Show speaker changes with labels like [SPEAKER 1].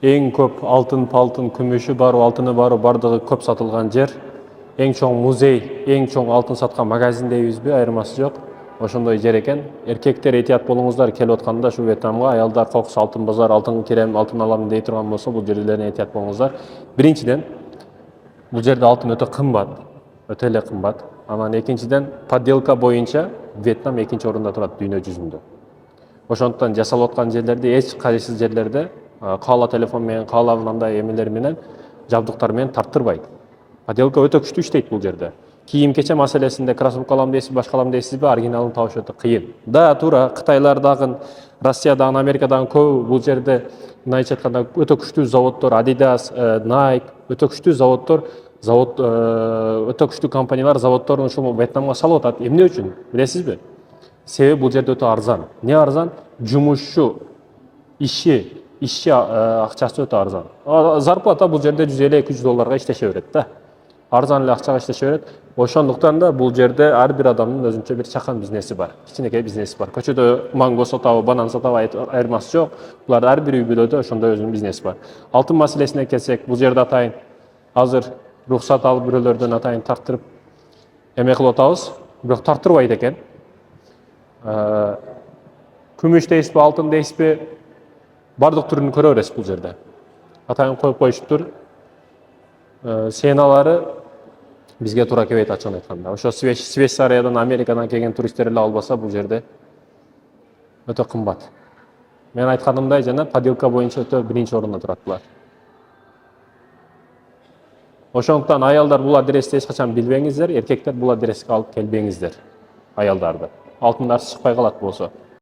[SPEAKER 1] Эң көп алтын, палтын, күмүшү бар, алтыны бар, бардыгы көп сатылган жер. Эң чоң музей, эң чоң алтын саткан магазин дейбизби, айырмасы жок. Ошондой жер экен. Эркектер этият болуңуздар, келип атканда ушу Вьетнамга. Аялдар кокус алтын базар, алтын кирем, алтын алам дей турган болсо, бул жерлерден этият болуңуздар. Биринчиден, бул жерде алтын өтө кымбат, өтө эле кымбат. Анан экинчиден, подделка боюнча Вьетнам экинчи орунда турат дүйнө жүзүндө. Ошондуктан жасалып аткан жерлерде эч кайсы жерлерде каала телефон менен, каала мындай эмелер менен, жабдыктар менен тарттырбайт. Подделка өтө күчтүү иштейт бул жерде. Кийим кече маселесинде кроссовка алам дейсиз, башка алам дейсизби, оригиналын табыш өтө кыйын. Да, туура, Кытайлардагы, Россиядагы, Америкадагы көбү бул жерде мындайча айтканда өтө күчтүү заводдор, Adidas, Nike, өтө күчтүү заводдор, өтө күчтүү компаниялар заводдорун ушул Вьетнамга салып атат. Эмне үчүн? Билесизби? Себеби бул жерде өтө арзан. Не арзан? Жумушчу, ишчи акчасы өтө арзан. Зарплата бул жерде $150-200 иштеше берет да. Арзан эле акчага иштеше берет. Ошондуктан да бул жерде ар бир адамдын өзүнчө бир чакан бизнеси бар. Кичинекей бизнеси бар. Көчөдө манго сатабы, банан сатабы айырмасы жок. Булар ар бир үй бүлөдө ошондой өзүнүн бизнеси бар. Алтын маселесине келсек, бул жерде атайын азыр уруксат алып бирөөлөрдөн атайын тарттырып эме кылып атабыз, бирок тарттырбайт экен. Күмүш дейсизби, алтын дейсизби, бардык түрүн көрө бересиз бул жерде. Атайын коюп коюшуптур. Сеналары бизге туура келбейт, ачыгын айтканда. Ошо Швейцариядан, Америкадан келген туристтер эле албаса, бул жерде өтө кымбат. Мен айтканымдай, жана подделка боюнча өтө биринчи орунда турат булар. Ошондуктан аялдар бул адрести эч качан билбеңиздер, эркектер бул адреске алып келбеңиздер аялдарды. Алтындар чыкпай калат болсо.